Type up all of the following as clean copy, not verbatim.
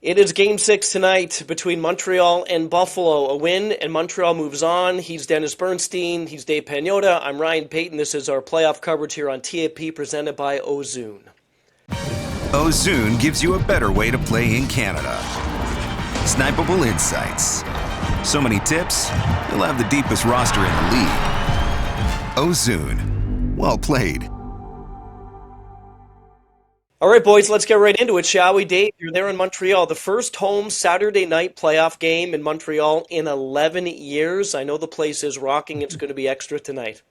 It is Game 6 tonight between Montreal and Buffalo. A win, and Montreal moves on. He's Dennis Bernstein. He's Dave Pagnotta. I'm Ryan Payton. This is our playoff coverage here on TAP presented by Ozune. Ozune gives you a better way to play in Canada. Snipeable insights. So many tips, you'll have the deepest roster in the league. Ozune. Well played. All right, boys, let's get right into it, shall we? Dave, you're there in Montreal. The first home Saturday night playoff game in Montreal in 11 years. I know the place is rocking. It's going to be extra tonight.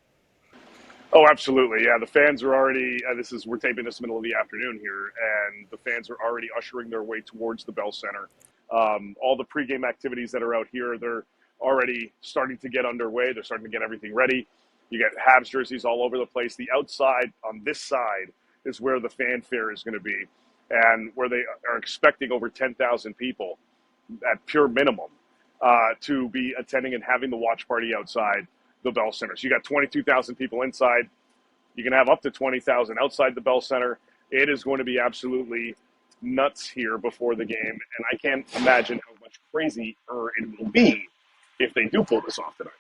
Oh, absolutely. Yeah, the fans are already, we're taping this middle of the afternoon here, and the fans are already ushering their way towards the Bell Center. All the pregame activities that are out here, they're already starting to get underway. They're starting to get everything ready. You get Habs jerseys all over the place. The outside on this side is where the fanfare is going to be, and where they are expecting over 10,000 people at pure minimum to be attending and having the watch party outside the Bell Center. So you got 22,000 people inside. You can have up to 20,000 outside the Bell Center. It is going to be absolutely nuts here before the game, and I can't imagine how much crazier it will be if they do pull this off tonight.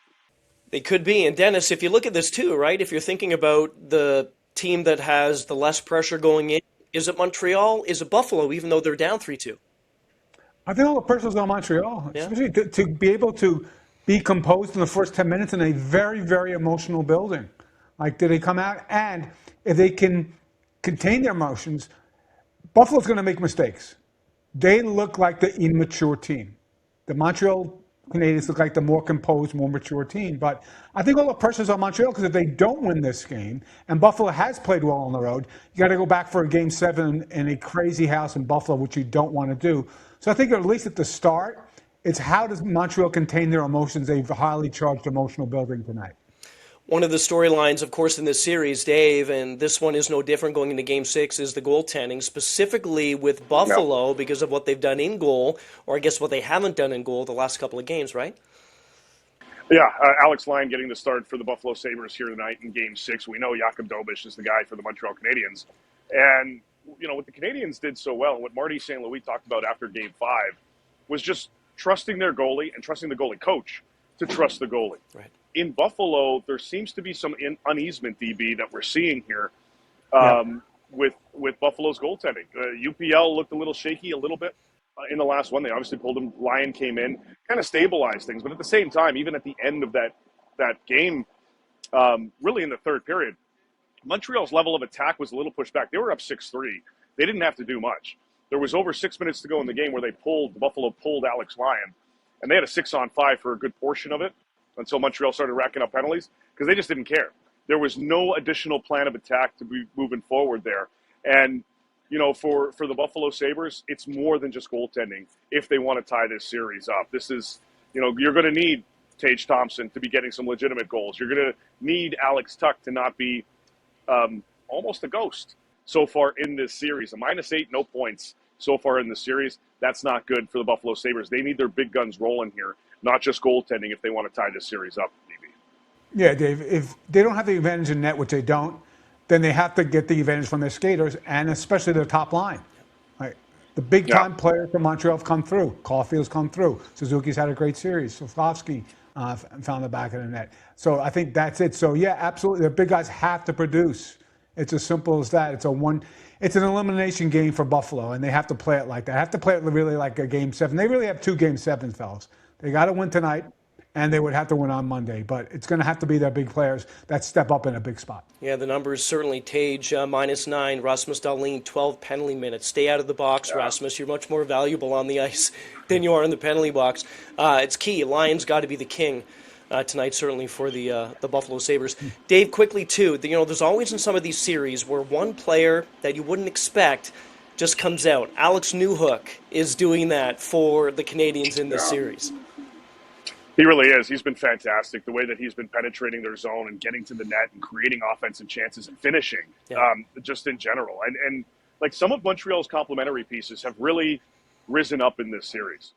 They could be. And Dennis, if you look at this too, right, if you're thinking about the team that has the less pressure going in, is it Montreal? Is it Buffalo, even though they're down 3-2? I think all the pressure's on Montreal, Yeah. especially to be able to be composed in the first 10 minutes in a very, very emotional building. Like, do they come out? And if they can contain their emotions, Buffalo's going to make mistakes. They look like the immature team. The Montreal Canadiens look like the more composed, more mature team. But I think all the pressure's on Montreal because if they don't win this game, and Buffalo has played well on the road, you got to go back for a Game 7 in a crazy house in Buffalo, which you don't want to do. So I think at least at the start, it's how does Montreal contain their emotions, a highly charged emotional building tonight. One of the storylines, of course, in this series, Dave, and this one is no different going into Game 6, is the goaltending, specifically with Buffalo because of what they've done in goal, or I guess what they haven't done in goal the last couple of games, right? Yeah, Alex Lyon getting the start for the Buffalo Sabres here tonight in Game 6. We know Jakob Dobish is the guy for the Montreal Canadiens. And, you know, what the Canadiens did so well, and what Marty St. Louis talked about after Game 5, was just trusting their goalie and trusting the goalie coach to trust the goalie. Right. In Buffalo, there seems to be some uneasement, DB, that we're seeing here with Buffalo's goaltending. UPL looked a little shaky a little bit in the last one. They obviously pulled him. Lyon came in, kind of stabilized things. But at the same time, even at the end of that game, really in the third period, Montreal's level of attack was a little pushed back. They were up 6-3. They didn't have to do much. There was over 6 minutes to go in the game where Buffalo pulled Alex Lyon, and they had a 6-on-5 for a good portion of it until Montreal started racking up penalties because they just didn't care. There was no additional plan of attack to be moving forward there. And, you know, for the Buffalo Sabres, it's more than just goaltending if they want to tie this series up. This is, you know, you're going to need Tage Thompson to be getting some legitimate goals. You're going to need Alex Tuch to not be almost a ghost so far in this series. A -8, no points so far in the series. That's not good for the Buffalo Sabres. They need their big guns rolling here, not just goaltending if they want to tie this series up, DB. Yeah, Dave, if they don't have the advantage in net, which they don't, then they have to get the advantage from their skaters and especially their top line. Right? The big-time players from Montreal have come through. Caulfield's come through. Suzuki's had a great series. Slavkovsky found the back of the net. So I think that's it. So, yeah, absolutely. The big guys have to produce. It's as simple as that. It's an elimination game for Buffalo, and they have to play it like that. They have to play it really like a Game 7. They really have 2 Game 7s, fellas. They got to win tonight, and they would have to win on Monday. But it's going to have to be their big players that step up in a big spot. Yeah, the numbers certainly. Tage, -9. Rasmus Dahlin, 12 penalty minutes. Stay out of the box, Rasmus. You're much more valuable on the ice than you are in the penalty box. It's key. Lions got to be the king tonight, certainly for the Buffalo Sabres. Dave, quickly, too, you know, there's always in some of these series where one player that you wouldn't expect just comes out. Alex Newhook is doing that for the Canadiens in this series. He really is. He's been fantastic. The way that he's been penetrating their zone and getting to the net and creating offensive chances and finishing, just in general. And like some of Montreal's complementary pieces have really risen up in this series.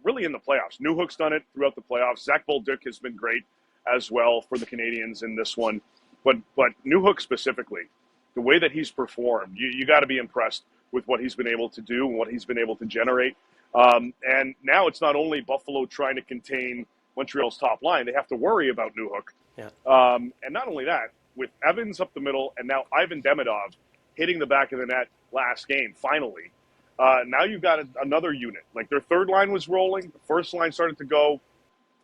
Really in the playoffs. Newhook's done it throughout the playoffs. Zach Bolduc has been great as well for the Canadiens in this one. But Newhook specifically, the way that he's performed, you got to be impressed with what he's been able to do and what he's been able to generate. And now it's not only Buffalo trying to contain Montreal's top line, they have to worry about Newhook. Yeah. And not only that, with Evans up the middle and now Ivan Demidov hitting the back of the net last game, finally, now you've got another unit. Like their third line was rolling, the first line started to go.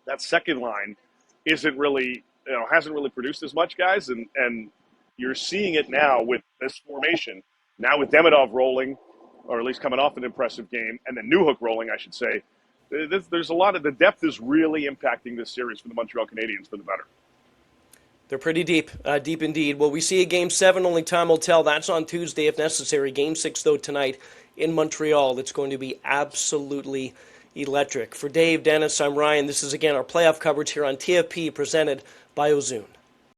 That second line isn't really, hasn't really produced as much, guys. And you're seeing it now with this formation. Now with Demidov rolling, or at least coming off an impressive game, and then Newhook rolling, I should say. There's a lot of the depth is really impacting this series for the Montreal Canadiens for the better. They're pretty deep, deep indeed. Will we see a Game 7? Only time will tell. That's on Tuesday if necessary. Game 6, though, tonight in Montreal. It's going to be absolutely electric. For Dave, Dennis, I'm Ryan. This is, again, our playoff coverage here on TFP presented by Ozune.